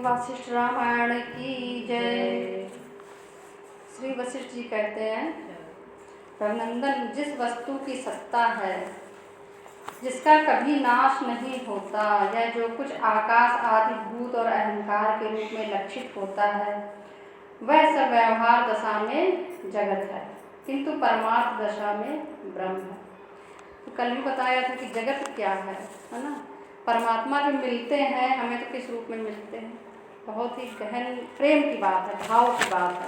वशिष्ठ रामायण की जय। श्री वशिष्ठ जी कहते हैं, रघुनंदन, जिस वस्तु की सत्ता है, जिसका कभी नाश नहीं होता, या जो कुछ आकाश आदि भूत और अहंकार के रूप में लक्षित होता है, वह सब व्यवहार दशा में जगत है, किंतु परमार्थ दशा में ब्रह्म है। तो कल भी बताया था कि जगत क्या है ना। परमात्मा जो मिलते हैं हमें, तो किस रूप में मिलते हैं? बहुत ही गहन प्रेम की बात है, भाव की बात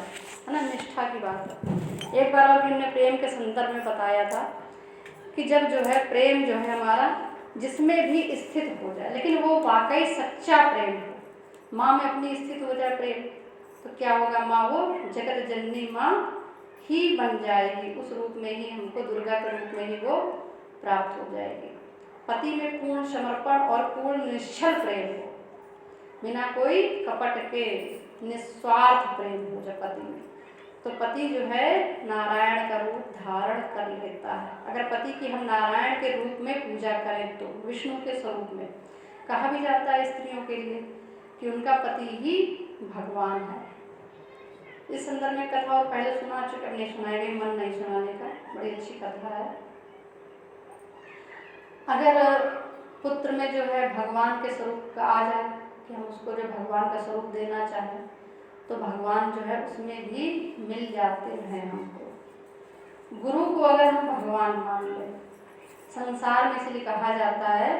है ना, निष्ठा की बात है। एक बार और भी हमने प्रेम के संदर्भ में बताया था कि जब जो है प्रेम जो है हमारा जिसमें भी स्थित हो जाए, लेकिन वो वाकई सच्चा प्रेम हो। माँ में अपनी स्थित हो जाए प्रेम, तो क्या होगा? माँ वो जगत जननी माँ ही बन जाएगी, उस रूप में ही हमको, दुर्गा के रूप में ही वो प्राप्त हो जाएगी। पति में पूर्ण समर्पण और पूर्ण निश्चल प्रेम हो, बिना कोई कपट के निस्वार्थ प्रेम हो जब पति में, तो पति जो है नारायण का रूप धारण कर लेता है। अगर पति की हम नारायण के रूप में पूजा करें, तो विष्णु के स्वरूप में कहा भी जाता है स्त्रियों के लिए कि उनका पति ही भगवान है। इस संदर्भ में कथा और पहले सुना चुके, अब नहीं सुनाएंगे, मन नहीं सुनाने का, बड़ी अच्छी कथा है। अगर पुत्र में जो है भगवान के स्वरूप का आ जाए कि हम उसको जो भगवान का स्वरूप देना चाहें, तो भगवान जो है उसमें भी मिल जाते हैं हमको। गुरु को अगर हम भगवान मान लें, संसार में इसलिए कहा जाता है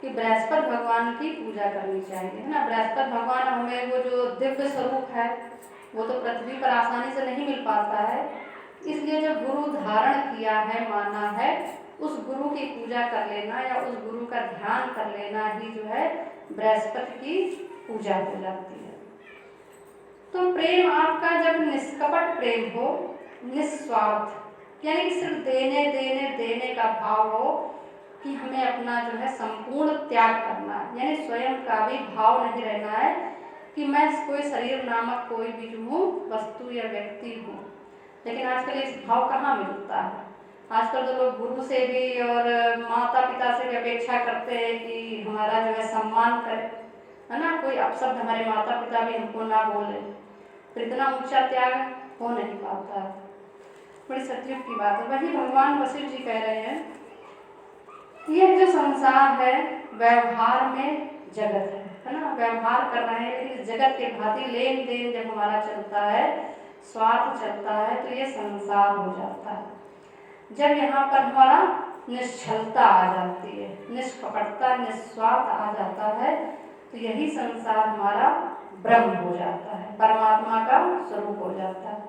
कि बृहस्पति भगवान की पूजा करनी चाहिए, है ना। बृहस्पति भगवान हमें वो जो दिव्य स्वरूप है वो तो पृथ्वी पर आसानी से नहीं मिल पाता है, इसलिए जब गुरु धारण किया है, माना है, उस गुरु की पूजा कर लेना या उस गुरु का ध्यान कर लेना ही जो है बृहस्पति की पूजा हो जाती है। तो प्रेम आपका जब निष्कपट प्रेम हो, निस्वार्थ, यानी कि सिर्फ देने देने देने का भाव हो कि हमें अपना जो है संपूर्ण त्याग करना है, यानी स्वयं का भी भाव नहीं रहना है कि मैं कोई शरीर नामक कोई भी जो हूँ वस्तु या व्यक्ति हूँ। लेकिन आजकल इस भाव कहाँ मिलता है? आजकल तो लोग गुरु से भी और माता पिता से भी अपेक्षा करते हैं कि हमारा जो है सम्मान करे, है ना। कोई अपशब्द हमारे माता पिता भी हमको ना बोले, तो इतना ऊंचा त्याग हो नहीं पाता है। बड़ी सतयुग की बात है। वही भगवान वशिष्ठ जी कह रहे हैं, यह जो संसार है व्यवहार में जगत है ना। व्यवहार कर रहे हैं, लेकिन जगत के भांति लेन देन जब हमारा चलता है, स्वार्थ चलता है, तो ये संसार हो जाता है। जब यहाँ पर हमारा निश्चलता आ जाती है, निष्कपटता, निस्वार्थ आ जाता है, तो यही संसार हमारा ब्रह्म हो जाता है, परमात्मा का स्वरूप हो जाता है।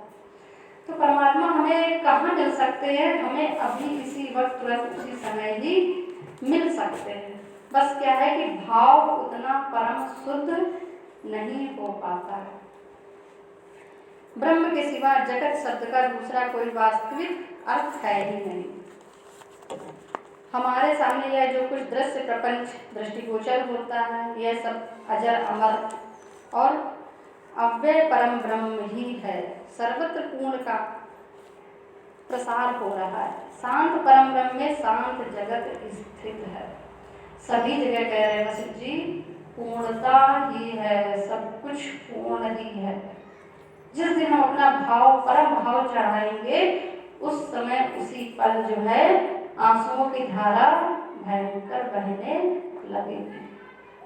तो परमात्मा हमें कहाँ मिल सकते हैं? हमें अभी इसी वक्त तुरंत उसी समय ही मिल सकते हैं। बस क्या है कि भाव उतना परम शुद्ध नहीं हो पाता है। ब्रह्म के सिवा जगत शब्द का दूसरा कोई वास्तविक अर्थ है ही नहीं। हमारे सामने यह जो कुछ दृश्य प्रपंच दृष्टिगोचर होता है, यह सब अजर अमर और अव्यय परम ब्रह्म ही है। सर्वत्र पूर्ण का प्रसार हो रहा है। शांत परम ब्रह्म में शांत जगत स्थित है। सभी जगह कह रहे हैं वशिष्ठ जी, पूर्णता ही है, सब कुछ पूर्ण ही है। जिस दिन हम अपना भाव, परम भाव चढ़ाएंगे, उस समय उसी पल जो है आंसुओं की धारा भयंकर बहने लगेगी,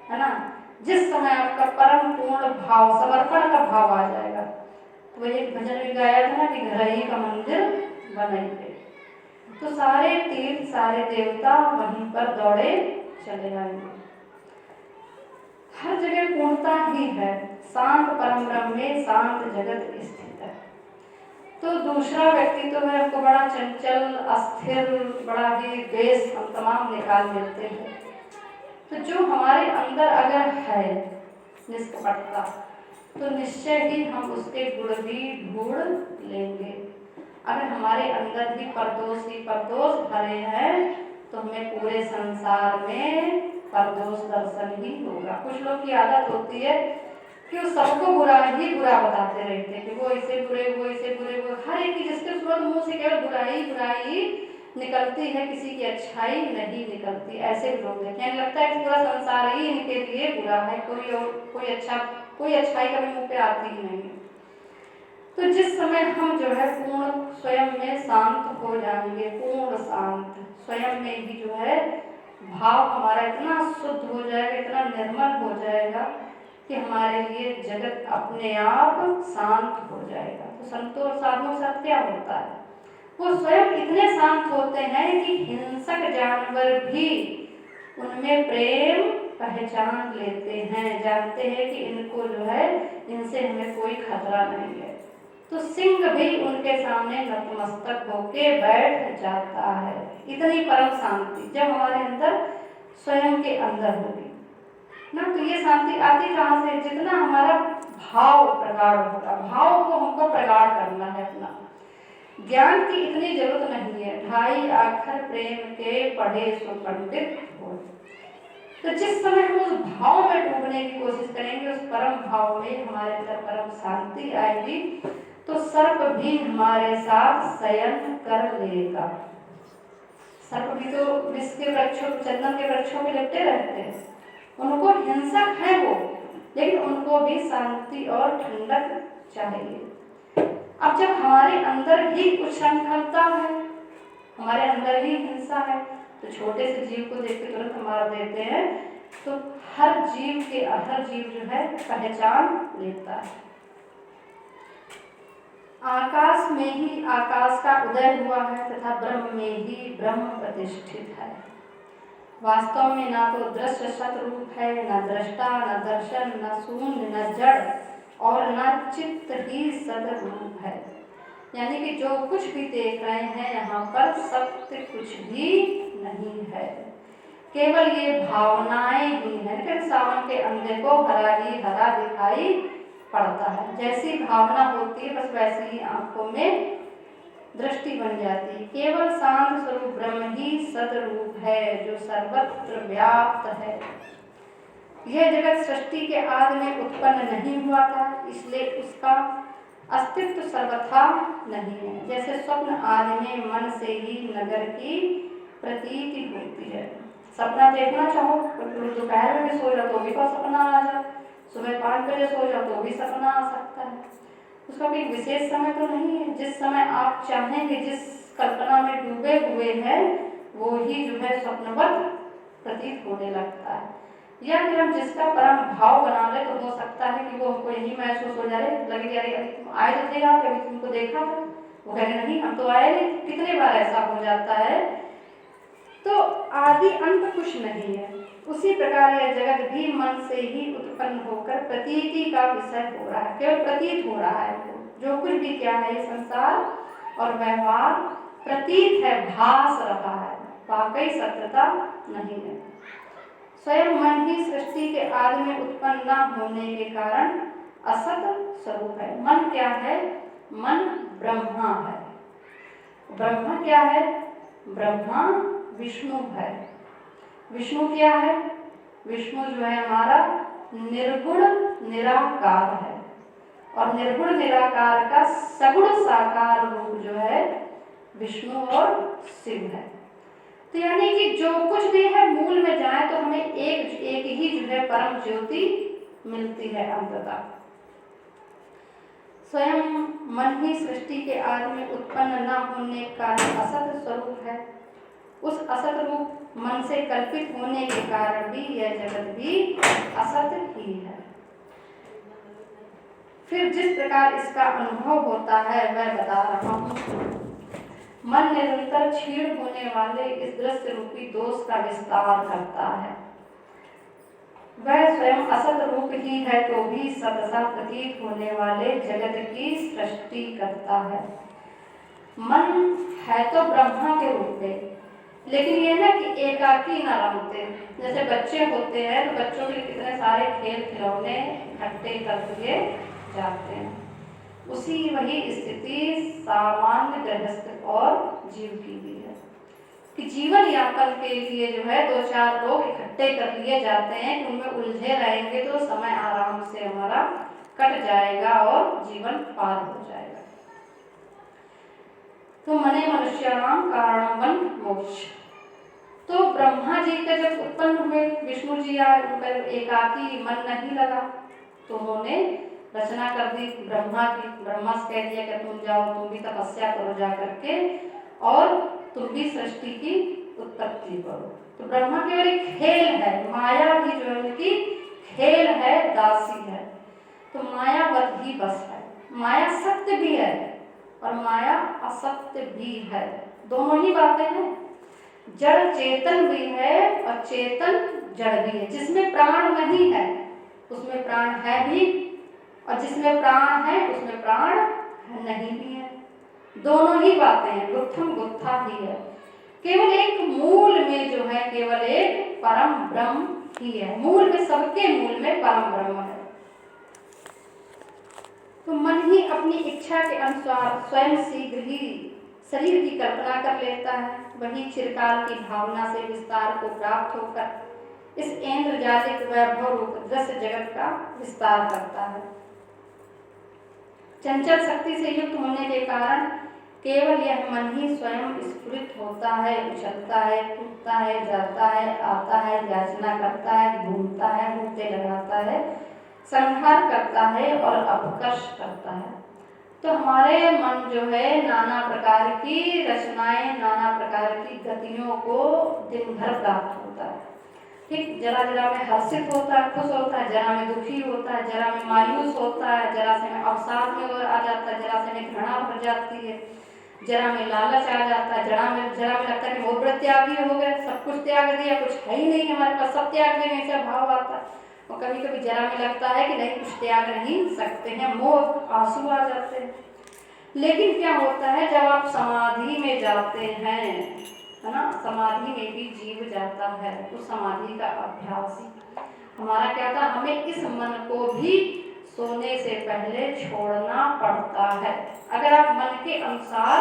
है ना। जिस समय आपका परम पूर्ण भाव, समर्पण का भाव आ जाएगा, तो वही एक भजन में गाया था ना कि घर ही का मंदिर बनाएंगे, तो सारे तीर्थ, सारे देवता वहीं पर दौड़े चले आएंगे। हर जगह पूर्णता ही है। शांत परम ब्रह्म में शांत जगत स्थित है। तो दूसरा व्यक्ति तो है हमको बड़ा चंचल, अस्थिर, बड़ा ही द्वेष हम तमाम निकाल लेते हैं। तो जो हमारे अंदर अगर है निष्कपटता, तो निश्चय ही हम उसके गुण भी ढूंढ लेंगे। अगर हमारे अंदर ही परदोष भरे हैं, तो हमें पूरे संसार में परदोष दर्शन ही होगा। कुछ लोग की आदत होती है कि वो सबको बुरा ही बुरा बताते रहते हैं कि वो ऐसे बुरे, वो ऐसे बुरे, वो हर एक की जिसके सूरत मुंह से केवल बुराई बुराई निकलती है, किसी की अच्छाई नहीं निकलती। ऐसे भी लोग देखें, लगता है कि पूरा संसार ही इनके लिए बुरा है, कोई अच्छाई कभी मुंह पे आती ही नहीं। तो जिस समय हम जो है पूर्ण स्वयं में शांत हो जाएंगे, पूर्ण शांत, स्वयं में ही जो है भाव हमारा इतना शुद्ध हो जाएगा, इतना निर्मल हो जाएगा कि हमारे लिए जगत अपने आप शांत हो जाएगा। तो संतों और साधुओं के साथ क्या होता है, वो स्वयं इतने शांत होते हैं कि हिंसक जानवर भी उनमें प्रेम पहचान लेते हैं, जानते हैं कि इनको जो है इनसे हमें कोई खतरा नहीं है। तो सिंह भी उनके सामने नतमस्तक होके बैठ जाता है। इतनी परम शांति जब हमारे अंदर स्वयं के अंदर होगी ना, तो ये शांति आती कहाँ से, जितना हमारा भाव प्रगाढ़ होगा। भाव को हमको प्रगाढ़ करना है अपना। ज्ञान की इतनी जरूरत नहीं है, 2.5 अक्षर प्रेम के पढ़े सो पंडित हो। तो जिस समय हम उस भाव में डूबने की कोशिश करेंगे, उस परम भाव में हमारे अंदर परम शांति आएगी, तो सर्प भी हमारे साथ शयन कर लेगा। सर्प भी तो विष के वृक्षों, चंदन के वृक्षों में लिपटे रहते हैं, उनको हिंसक है वो, लेकिन उनको भी शांति और ठंडक चाहिए। अब जब हमारे अंदर ही उच्छृंखलता है, हमारे अंदर ही हिंसा है, तो छोटे से जीव को देख के तुरंत मार देते हैं। तो हर जीव जो है पहचान लेता है। आकाश में ही आकाश का उदय हुआ है तथा ब्रह्म में ही ब्रह्म प्रतिष्ठित है। वास्तव में ना तो दृश्य सतरूप है, न दृष्टा, न दर्शन, न शून्य, न जड़ और न चित्त ही सदरूप है। यानी कि जो कुछ भी देख रहे हैं यहाँ पर सत्य कुछ भी नहीं है, केवल ये भावनाएं ही है। लेकिन सावन के अंधे को हरा ही हरा दिखाई पड़ता है। जैसी भावना होती है बस वैसे ही आंखों में दृष्टि बन जाती है। केवल शांत स्वरूप ब्रह्म ही सदरूप है, जो सर्वत्र व्याप्त है। यह जगत सृष्टि के आदि में उत्पन्न नहीं हुआ था, इसलिए उसका अस्तित्व सर्वथा नहीं है। जैसे स्वप्न आदि में मन से ही नगर की प्रतीति होती है। सपना देखना चाहो तो दोपहर में सो जाओ तो भी कोई सपना आ जाए, सुबह 5 बजे सो जाओ तो भी सपना आ सकता है। उसका कोई विशेष समय तो नहीं है। जिस समय आप चाहेंगे, जिस कल्पना में डूबे हुए हैं, वो ही जो है स्वप्नवत प्रतीत होने लगता है। या फिर हम जिसका परम भाव बना ले तो हो सकता है कि वो हमको यही महसूस हो जाए, लगे अरे तुम आए तो थे यहाँ, कभी तुमको देखा था। वो कहेंगे नहीं हम तो आए नहीं। कितने बार ऐसा हो जाता है। तो आदि अंत कुछ नहीं है। उसी प्रकार यह जगत भी मन से ही उत्पन्न होकर प्रतीति का विषय हो रहा है, केवल प्रतीत हो रहा है। जो कुछ भी क्या है, ये संसार और व्यवहार प्रतीत है, भास रहा है, वाकई सत्यता नहीं है। स्वयं मन ही सृष्टि के आदि में उत्पन्न न होने के कारण असत स्वरूप है। मन क्या है? मन ब्रह्मा है। ब्रह्मा क्या है? ब्रह्मा विष्णु है। विष्णु क्या है? विष्णु जो है हमारा निर्गुण निराकार है, और निर्गुण निराकार का सगुण साकार रूप जो है विष्णु और शिव है। तो यानी कि जो कुछ भी है मूल में जाए तो हमें एक ही जो है परम ज्योति मिलती है अंततः। स्वयं मन ही सृष्टि के आदि में उत्पन्न न होने का असत स्वरूप है। उस असत रूप मन से कल्पित होने के कारण भी यह जगत भी असत ही है। फिर जिस प्रकार इसका अनुभव होता है वह बता रहा हूँ। मन निरंतर क्षीण होने वाले इस दृश्य रूपी दोष का विस्तार करता है। वह स्वयं असत रूप ही है तो भी सतसा प्रतीत होने वाले जगत की सृष्टि करता है। मन है तो ब्रह्मा के रूप में, लेकिन ये ना कि एकाकी न रमते। जैसे बच्चे होते हैं तो बच्चों के कितने सारे खेल खिलौने इकट्ठे कर दिए जाते हैं। उसी वही स्थिति सामान्य गृहस्थ और जीव की भी है कि जीवन यापन के लिए जो है 2-4 लोग इकट्ठे कर लिए जाते हैं कि उनमें उलझे रहेंगे तो समय आराम से हमारा कट जाएगा और जीवन पार हो जाएगा। तो मने मनुष्याणाम कारणम मोक्ष। तो ब्रह्मा जी का जब उत्पन्न हुए, विष्णु जी आए, उनका एकाकी मन नहीं लगा तो उन्होंने रचना कर दी ब्रह्मा की। ब्रह्मा से कह दिया कि तुम जाओ, तुम भी तपस्या करो जा करके और तुम भी सृष्टि की उत्पत्ति करो। तो ब्रह्मा केवल एक खेल है, माया भी जो है उनकी खेल है, दासी है। तो मायावत ही बस है। माया सत्य भी है और माया असत्य भी है, दोनों ही बातें हैं। जड़ चेतन भी है और चेतन जड़ भी है। जिसमें प्राण नहीं है उसमें प्राण है भी, और जिसमें प्राण है उसमें प्राण नहीं भी है। दोनों ही बातें हैं, गुत्थम गुत्था ही है। केवल एक मूल में जो है केवल एक परम ब्रह्म ही है। मूल में, सबके मूल में परम ब्रह्म है। तो मन ही अपनी इच्छा के अनुसार स्वयं शीघ्र ही शरीर की कल्पना कर लेता है। वही चिरकाल की भावना से विस्तार को प्राप्त होकर इस ऐन्द्रजालिक वैभव रूप दृश्य जगत का विस्तार करता है। चंचल शक्ति से युक्त होने के कारण केवल यह मन ही स्वयं स्फुरित होता है, उछलता है, कूदता है, जाता है, आता है, याचना करता है, घूमता है, मुक्ते लगाता है, संहार करता है और अपकर्ष करता है। तो हमारे मन जो है नाना प्रकार की रचनाएं, नाना प्रकार की गतियों को दिन भर प्राप्त होता है। ठीक, जरा जरा में हर्षित होता है, खुश होता है, जरा में दुखी होता है, जरा में मायूस होता है, जरा से में अवसाद में आ जाता है, जरा से में घृणा भर जाती है, जरा में लालच आ जाता है, जरा में लगता है कि बहुत बड़े त्यागी हो गए, सब कुछ त्याग दिया, कुछ है ही नहीं हमारे पास, सब त्याग देंगे, ऐसा भाव आता है। और कभी कभी जरा में लगता है कि नहीं, कुछ त्याग नहीं सकते हैं, मोह आंसू आ जाते हैं। लेकिन क्या होता है जब आप समाधि में जाते हैं, है ना, समाधि में भी जीव जाता है, तो समाधि का अभ्यास ही हमारा क्या था, हमें इस मन को भी सोने से पहले छोड़ना पड़ता है। अगर आप मन के अनुसार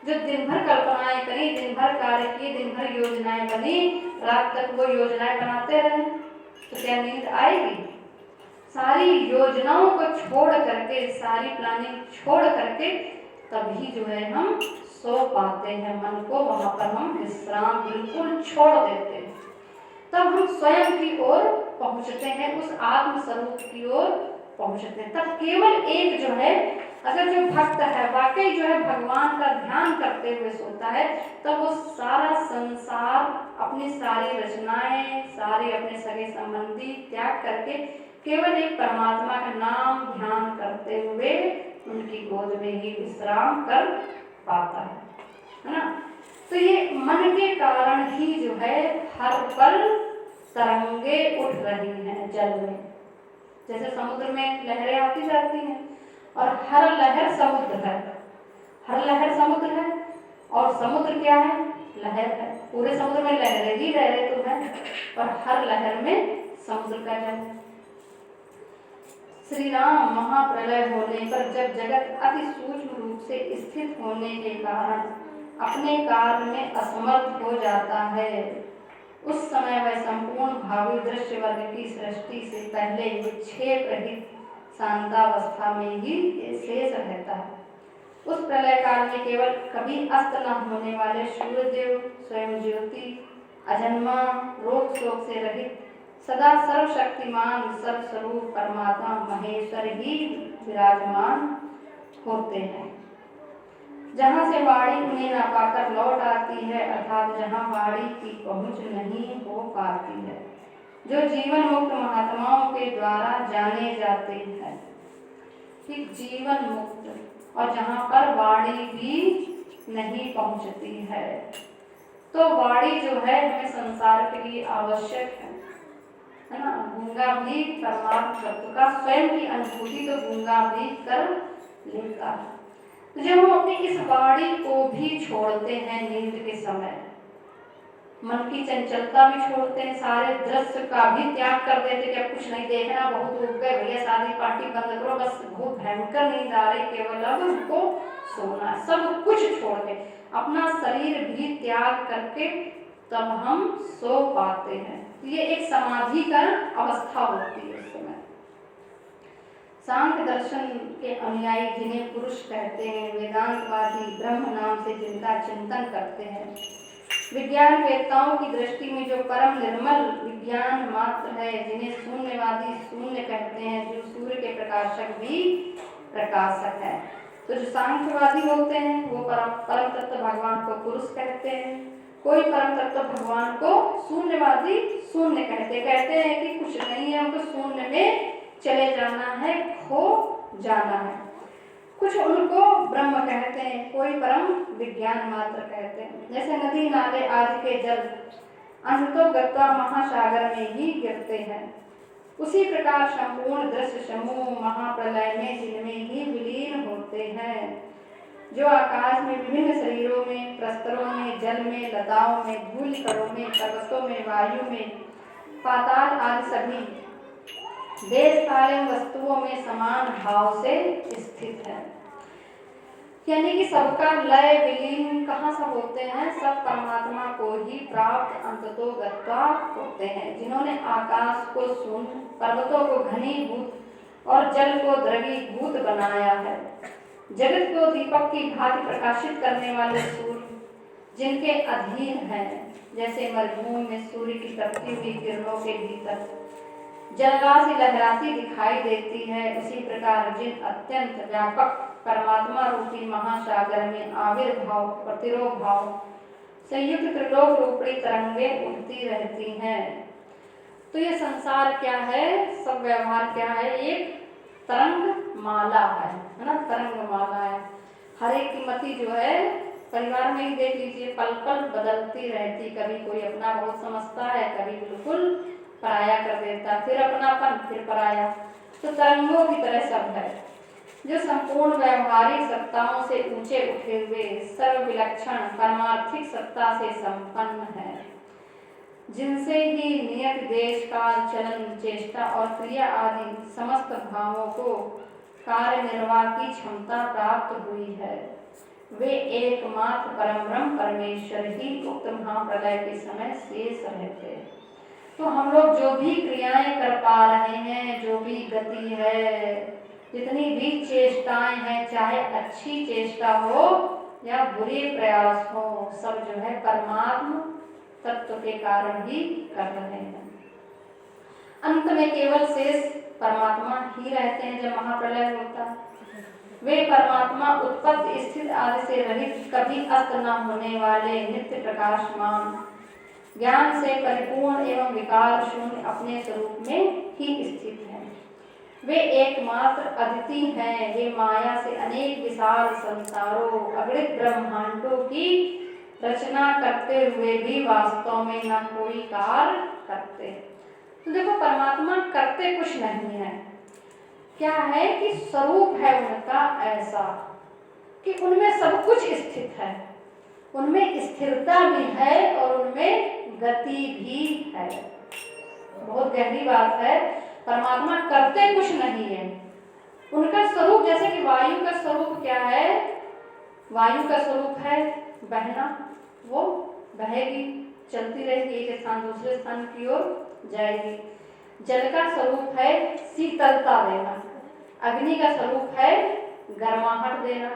जो दिन भर कल्पनाएं करी, दिन भर कार्य किए, दिन भर योजनाएं बनी, रात तक वो योजनाएं बनाते रहे तो क्या नींद आएगी? सारी योजनाओं को छोड़ करके, सारी प्लानिंग छोड़ करके तभी जो है हम सो पाते हैं। मन को वहां पर हम विश्राम बिल्कुल छोड़ देते हैं, तब हम स्वयं की ओर पहुंचते हैं, उस आत्म स्वरूप की ओर पहुंचते हैं। तब केवल एक जो है, अगर जो भक्त है वाकई जो है भगवान का ध्यान करते हुए सोता है, तब वो सारा संसार, अपनी सारी रचनाएं, सारे अपने सगे संबंधी त्याग करके केवल एक परमात्मा का नाम ध्यान करते हुए उनकी गोद में ही विश्राम कर पाता है ना। तो ये मन के कारण ही जो है हर पल तरंगे उठ रही हैं जल में। जैसे समुद्र में लहरें आती जाती हैं और हर लहर समुद्र है, हर लहर समुद्र है और समुद्र क्या है? लहर है। पूरे समुद्र में लहरें ही लहरें तो है और हर लहर में समुद्र का जल है। श्री राम महाप्रलय होने पर जब जगत अति सूक्ष्म रूप से स्थित होने के कारण अपने कार्य में असमर्थ हो जाता है, उस समय वह संपूर्ण भावी दृश्य वर्ग की सृष्टि से पहले विक्षेप रहित शांतावस्था में ही शेष रहता है। उस प्रलय काल में केवल कभी अस्त न होने वाले सूर्यदेव स्वयं ज्योति, अजन्मा, रोग शोक से रहित, सदा सर्वशक्तिमान सर्वस्वरूप परमात्मा महेश्वर ही विराजमान होते हैं। जहाँ से वाणी उन्हें न पाकर लौट आती है, अर्थात जहाँ वाणी की पहुँच नहीं हो पाती है, जो जीवन मुक्त महात्माओं के द्वारा जाने जाते हैं। ठीक, जीवन मुक्त, और जहाँ पर वाणी भी नहीं पहुँचती है। तो वाणी जो है हमें संसार के लिए आवश्यक है ना। गूंगा भी परमात्मा तत्व का स्वयं की अनुभूति तो गूंगा भी कर लेता है। तो जब हम अपनी इस वाणी को भी छोड़ते हैं नींद के समय, मन की चंचलता भी छोड़ते हैं, सारे दृश्य का भी त्याग कर देते कि अब कुछ नहीं देखना, बहुत उठ गए भैया, शादी पार्टी बंद करो, बस बहुत भयंकर नींद आ रही, केवल अब हमको सोना, सब कुछ छोड़ के अपना शरीर भी त्याग करके तब हम सो पाते हैं। ये एक समाधि का अवस्था होती है उस समय। सांख्य दर्शन के अनुयायी जिन्हें पुरुष कहते हैं, वेदांतवादी ब्रह्म नाम से जिनका चिंतन करते हैं, विज्ञान वेत्ताओं की दृष्टि में जो परम निर्मल विज्ञान मात्र है, जिन्हें शून्यवादी शून्य कहते हैं, जो सूर्य के प्रकाशक भी प्रकाशक है। तो जो सांख्यवादी होते हैं वो परम तत्व भगवान को पुरुष कहते हैं, कोई परम तत्व भगवान को शून्यवादी शून्य कहते हैं कि कुछ नहीं है, उनको शून्य में चले जाना है, खो जाना है। कुछ उनको ब्रह्म कहते हैं, कोई परम विज्ञान मात्र कहते हैं। जैसे नदी नाले आदि के जल अंततोगत्वा महासागर में ही गिरते हैं, उसी प्रकार संपूर्ण दृश्य समूह महाप्रलय में जिनमें ही विलीन होते हैं। जो आकाश में विभिन्न शरीरों में, प्रस्तरों में, जल में, लताओं में, धूल कणों में, पर्वतों में, वायु में, पाताल आदि सभी देश कालीन वस्तुओं में समान भाव से स्थित है। यानी कि सबका लय विलीन कहाँ सब होते हैं? सब परमात्मा को ही प्राप्त अंततोगत्वा होते हैं। जिन्होंने आकाश को शून्य, पर्वतों को घनीभूत और जल को द्रवीभूत बनाया है, जगत को दीपक की भांति प्रकाशित करने वाले सूर्य जिनके अधीन है, जैसे मरुभूमि में सूर्य की तपती हुई किरणों के भीतर जलराशि लहराती दिखाई देती है, उसी प्रकार जिन अत्यंत व्यापक परमात्मा रूपी महासागर में आविर्भाव, प्रतिरोभाव, संयुक्त त्रिलोक रूपी तरंगें उठती रहती हैं। तो ये संसार क्या है? सब व्यवहार क्या है? एक तरंग माला है ना, तरंग माला है। हर एक की मति जो है, परिवार में ही देख लीजिए, पल पल बदलती रहती। कभी कोई अपना बहुत समझता है, कभी बिल्कुल पराया कर देता, फिर अपनापन, फिर पराया। तो तरंगों की तरह सब है, जो संपूर्ण व्यवहारिक सत्ताओं से ऊंचे उठे हुए सर्वविलक्षण परमार्थिक सत्ता से संपन्न है, जिनसे ही नियत देश काल चलन चेष्टा और क्रिया आदि समस्त भावों को कार्य निर्वाह की क्षमता प्राप्त हुई है। वे एकमात्र परम ब्रह्म परमेश्वर ही उक्त महाप्रलय के समय शेष रहते। तो हम लोग जो भी क्रियाएं कर पा रहे हैं, जो भी गति है, जितनी भी चेष्टाएं हैं, चाहे अच्छी चेष्टा हो या बुरे प्रयास हो, सब जो है परमात्मा तत्व के कारण ही कर रहे हैं। अंत में केवल शेष परमात्मा ही रहते हैं। जब महाप्रलय होता है, वे परमात्मा उत्पत्ति स्थिति आदि से रहित, कभी अस्त न होने वाले, नित्य प्रकाशमान, ज्ञान से परिपूर्ण एवं विकार शून्य अपने स्वरूप में ही स्थित है। वे एकमात्र अद्वितीय हैं। वे माया से अनेक विशाल संसारों, अगणित ब्रह्मांडों की रचना करते हुए भी वास्तव में न कोई कार्य करते। तो देखो, परमात्मा करते कुछ नहीं है। क्या है कि स्वरूप है उनका ऐसा कि उनमें सब कुछ स्थित है, उनमें स्थिरता भी है और उनमें गति भी है। बहुत गहरी बात है। परमात्मा करते कुछ नहीं है, उनका स्वरूप, जैसे कि वायु का स्वरूप क्या है? वायु का स्वरूप है बहना, वो बहेगी, चलती रहेगी, एक स्थान दूसरे स्थान की ओर जाएगी। जल का स्वरूप है शीतलता देना, अग्नि का स्वरूप है गर्माहट देना।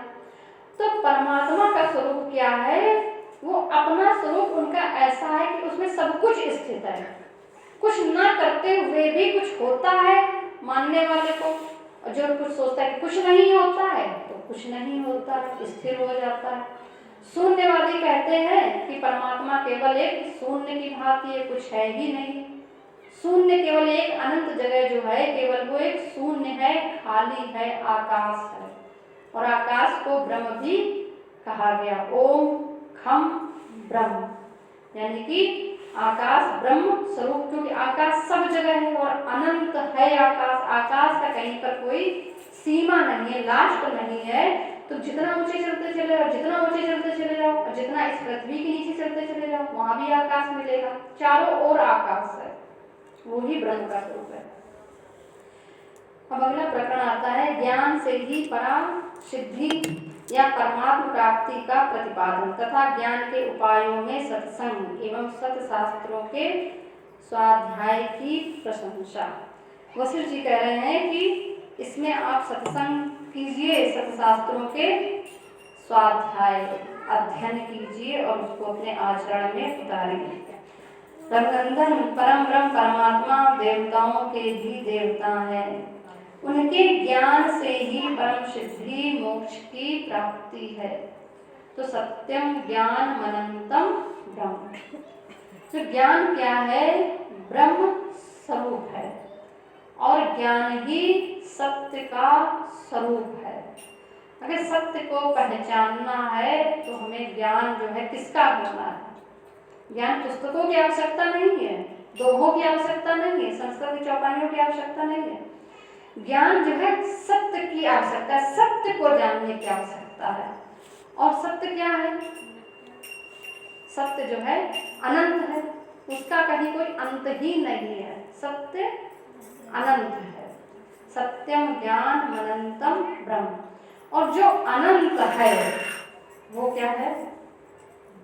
तो परमात्मा का स्वरूप क्या है? वो अपना स्वरूप उनका ऐसा है कि उसमें सब कुछ स्थित है, कुछ ना करते हुए भी कुछ होता है मानने वाले को, और जो कुछ सोचता है कि कुछ नहीं होता है तो कुछ नहीं होता है, स्थिर हो जाता है। शून्यवादी कहते हैं कि परमात्मा केवल एक शून्य की भांति है, कुछ है ही नहीं। शून्य केवल एक अनंत जगह जो है, केवल वो एक शून्य है, खाली है, आकाश है। और आकाश को ब्रह्म भी कहा गया। ओम खम ब्रह्म, यानी कि आकाश ब्रह्म स्वरूप, क्योंकि आकाश सब जगह है और अनंत है आकाश। आकाश का कहीं पर कोई सीमा नहीं है, लास्ट नहीं है। तो जितना ऊंचे चलते चले जाओ, जितना ऊंचे चलते चले जाओ, और जितना इस पृथ्वी के नीचे चलते चले जाओ, वहां भी आकाश मिलेगा। चारों ओर आकाश है, वो ही ब्रह्म का स्वरूप है। अब अगला प्रकरण आता है, ज्ञान से ही परा सिद्धि या परमात्म प्राप्ति का प्रतिपादन तथा ज्ञान के उपायों में सत्संग एवं सत्शास्त्रों के स्वाध्याय की प्रशंसा। वशिष्ठ जी कह रहे हैं कि इसमें इसमें आप सत्संग कीजिए, सत्शास्त्रों के स्वाध्याय अध्ययन कीजिए और उसको अपने आचरण में उतारिए। रघुनंदन परम ब्रह्म परमात्मा देवताओं के भी देवता हैं। उनके ज्ञान से ही परम सिद्धि मोक्ष की प्राप्ति है। तो सत्यम ज्ञान मनंतम ब्रह्म। तो ज्ञान क्या है? ब्रह्म स्वरूप है और ज्ञान ही सत्य का स्वरूप है। अगर सत्य को पहचानना है तो हमें ज्ञान जो है किसका होना है? ज्ञान पुस्तकों की आवश्यकता नहीं है, दोहों की आवश्यकता नहीं है, संस्कृत की चौपाइयों की आवश्यकता नहीं है। ज्ञान जो है सत्य की आवश्यकता है, सत्य को जानने की आवश्यकता है। और सत्य क्या है? सत्य जो है अनंत है, उसका कहीं कोई अंत ही नहीं है। सत्य अनंत है। सत्यम ज्ञान मनंतम ब्रह्म। और जो अनंत है वो क्या है?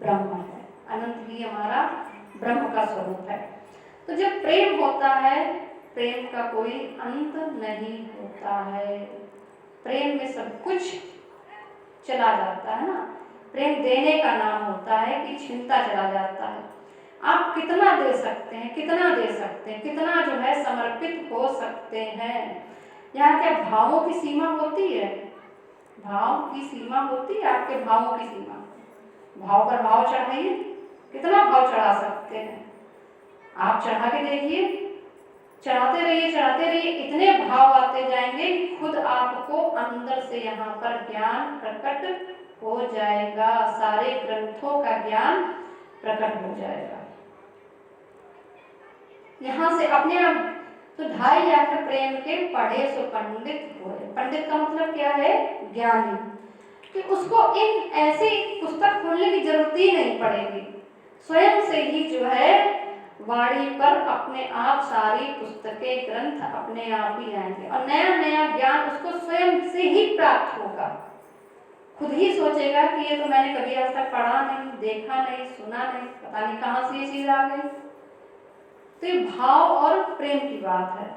ब्रह्म है। अनंत ही हमारा ब्रह्म का स्वरूप है। तो जब प्रेम होता है, प्रेम का कोई अंत नहीं होता है। प्रेम में सब कुछ चला जाता है ना। प्रेम देने का नाम होता है कि छिनता चला जाता है। आप कितना दे सकते हैं, कितना दे सकते हैं, कितना जो है समर्पित हो सकते हैं। यहाँ क्या भावों की सीमा होती है? भाव की सीमा होती है? आपके भावों की सीमा? भाव पर भाव चढ़ाइए, कितना भाव चढ़ा सकते हैं आप? चढ़ा के देखिए, चढ़ाते रहिए, चढ़ाते रहिए, इतने भाव आते जाएंगे खुद आपको अंदर से यहाँ पर ज्ञान प्रकट हो जाएगा। सारे ग्रंथों का ज्ञान प्रकट हो जाएगा यहाँ से अपने आप। तो 2.5 लाख प्रेम के पढ़े सो पंडित हुए। पंडित का मतलब क्या है? ज्ञानी। कि उसको इन ऐसी पुस्तक खोलने की जरूरत ही नहीं पड़ेगी, स्वयं से ही जो है वाणी पर अपने आप सारी पुस्तकें ग्रंथ अपने आप ही आएंगे और नया नया ज्ञान उसको स्वयं से ही प्राप्त होगा। खुद ही सोचेगा कि ये तो मैंने कभी आज तक पढ़ा नहीं, देखा नहीं, सुना नहीं, पता नहीं कहाँ से ये चीज आ गई। तो ये भाव और प्रेम की बात है।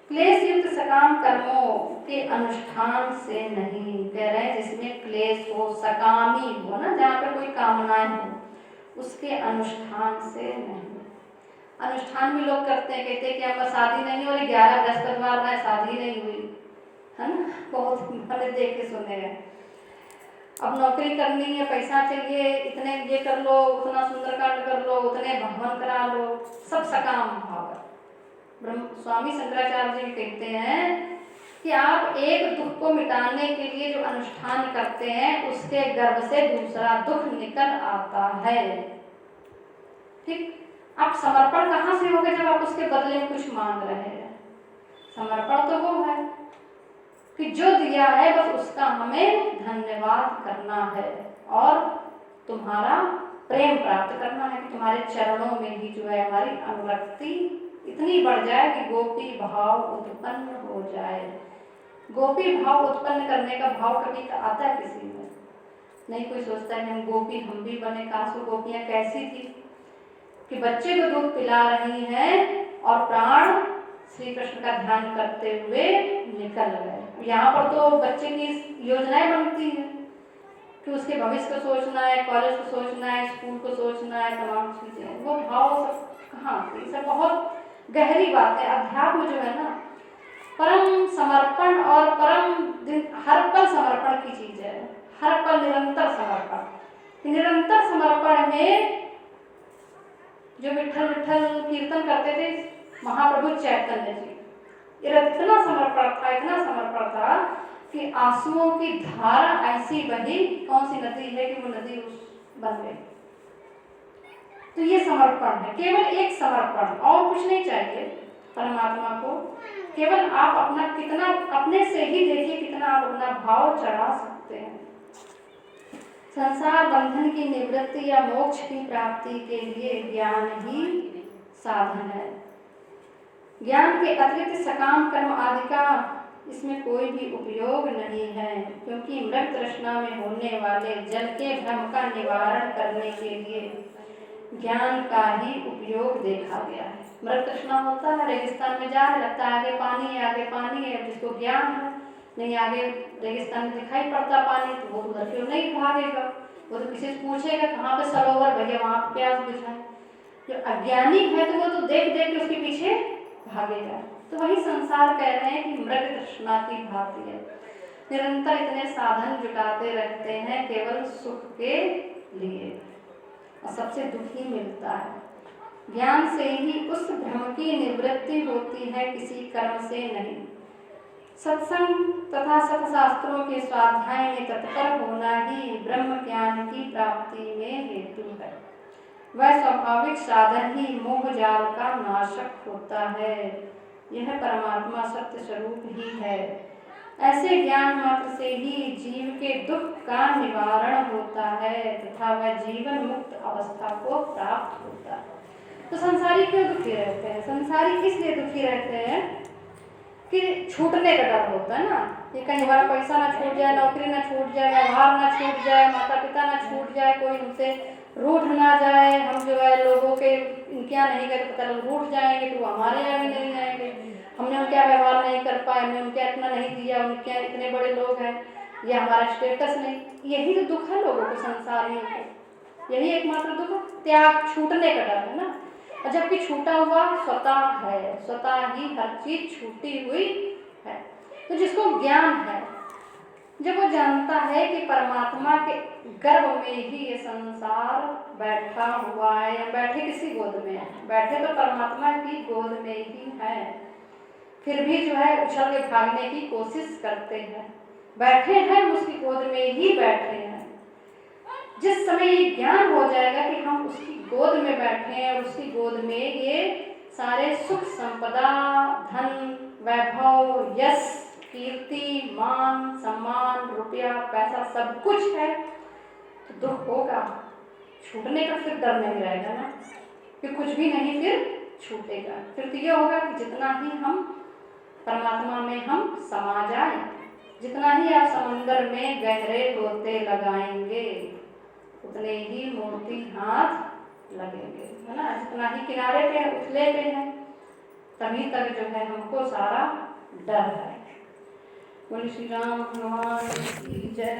क्लेश युक्त सकाम कर्मों के अनुष्ठान से नहीं, कह रहे हैं जिसमें क्लेश हो, सकामी हो ना, जहाँ पर कोई कामनाएं हो, उसके अनुष्ठान से नहीं। अनुष्ठान भी लोग करते हैं, कहते हैं कि हमारा शादी नहीं हो रही, 11 बृहस्पतिवार में शादी नहीं हुई, है ना। बहुत मैंने देखे सुने हैं। अब नौकरी करनी है, पैसा चाहिए, इतने ये कर लो, उतना सुंदरकांड कर लो, उतने भगवान करा लो, सब सकाम भाव है। स्वामी शंकराचार्य जी कहते हैं कि आप एक दुख को मिटाने के लिए जो अनुष्ठान करते हैं उसके गर्भ से दूसरा दुख निकल आता है। ठीक, आप समर्पण कहाँ से होगे जब आप उसके बदले में कुछ मांग रहे हैं? समर्पण तो वो है कि जो दिया है बस उसका हमें धन्यवाद करना है और तुम्हारा प्रेम प्राप्त करना है कि तुम्हारे चरणों में ही जो है हमारी अनुरक्ति इतनी बढ़ जाए कि गोपी भाव उत्पन्न हो जाए। गोपी भाव उत्पन्न करने का भाव कभी आता है किसी में? नहीं। कोई सोचता है हम गोपी हम भी बने। काश वो गोपियां कैसी थी कि बच्चे को दूध पिला रही हैं और प्राण श्री कृष्ण का ध्यान करते हुए निकल गए। यहाँ पर तो बच्चे की योजनाएं बनती हैं कि उसके भविष्य को सोचना है, कॉलेज को सोचना है, स्कूल को सोचना है, तमाम चीजें। वो भाव सब कहाँ से? सब बहुत गहरी बात है। अध्यात्म जो है ना, परम समर्पण और परम हर पल समर्पण की चीज है। हर पल निरंतर समर्पण। निरंतर समर्पण में जो विठल विठल कीर्तन करते थे महाप्रभु चैतन्य जी, ये इतना समर्पण था, इतना समर्पण था कि आंसुओं की धारा ऐसी बही, कौन सी नदी है कि वो नदी बन गई। तो ये समर्पण है, केवल एक समर्पण, और कुछ नहीं चाहिए परमात्मा को। केवल आप अपना कितना, अपने से ही देखिए कितना आप अपना भाव चढ़ा सकते हैं। संसार बंधन की निवृत्ति या मोक्ष की प्राप्ति के लिए ज्ञान ही साधन है। ज्ञान के अतिरिक्त सकाम कर्म आदि का इसमें कोई भी उपयोग नहीं है, क्योंकि मृग तृष्णा में होने वाले जल के भ्रम का निवारण करने के लिए ज्ञान का ही उपयोग देखा गया है। मृग तृष्णा होता है, रेगिस्तान में जा रहा, लगता है आगे पानी है, आगे पानी है, जिसको ज्ञान है नहीं आगे रेगिस्तान में दिखाई पड़ता पानी, तो वो उधर क्यों नहीं भागेगा, वो तो किसी से पूछेगा कहाँ पे सरोवर, भैया वहाँ पे प्यास बुझाए। जो अज्ञानी है तो वो तो देख देख के उसके पीछे भागेगा। तो वही संसार कह रहे हैं कि मृग तृष्णा की भांति है, निरंतर इतने साधन जुटाते रहते हैं केवल सुख के लिए और सबसे दुखी मिलता है। ज्ञान से ही उस भ्रम की निवृत्ति होती है, किसी कर्म से नहीं। सत्संग तथा सत्शास्त्रों के स्वाध्याय में तत्पर होना ही ब्रह्म ज्ञान की प्राप्ति में हेतु है। वह स्वाभाविक साधन ही मोह जाल का नाशक होता है। यह परमात्मा सत्य स्वरूप ही है। ऐसे ज्ञान मात्र से ही जीव के दुख का निवारण होता है तथा वह जीवन मुक्त अवस्था को प्राप्त होता है। तो संसारी क्यों दुखी रहते हैं? संसारी इसलिए दुखी रहते हैं कि छूटने का डर होता है ना, कि कहीं हमारा पैसा ना छूट जाए, नौकरी ना छूट जाए, व्यवहार ना छूट जाए, माता पिता ना छूट जाए, कोई हमसे रूठ ना जाए, हम जो है लोगों के क्या नहीं गए तो पता लग रूठ जाएंगे तो हमारे यहाँ भी नहीं आएंगे, हमने उनका व्यवहार नहीं कर पाए, हमने उनके इतना नहीं दिया, उनके इतने बड़े लोग हैं, ये हमारा स्टेटस नहीं। यही तो दुख है लोगों को, संसारियों को, यही एकमात्र दुख, त्याग छूटने का डर है ना। और जबकि छूटा हुआ स्वतः है, स्वतः ही हर चीज छूटी हुई है। तो जिसको ज्ञान है, जब वो जानता है कि परमात्मा के गर्भ में ही ये संसार बैठा हुआ है, या बैठे किसी गोद में है, बैठे तो परमात्मा की गोद में ही है, फिर भी जो है उछल के भागने की कोशिश करते हैं। बैठे हैं उसकी गोद में ही बैठे हैं। जिस समय ये ज्ञान हो जाएगा कि हम उसकी गोद में बैठे हैं और उसकी गोद में ये सारे सुख संपदा, धन, वैभव, यश, कीर्ति, मान, सम्मान, रुपया, पैसा सब कुछ है, तो दुख होगा, छूटने का फिर डर नहीं रहेगा ना, कि कुछ भी नहीं फिर छूटेगा। फिर तो ये होगा कि जितना ही हम परमात्मा में हम समा जाए, जितना ही आप समंदर में गहरे गोते लगाएंगे उतने ही मोती हाथ लगेंगे, है ना। जितना ही किनारे पे उथले पे हैं तभी तक जो है हमको सारा डर है। बोले श्री राम भगवान की जय।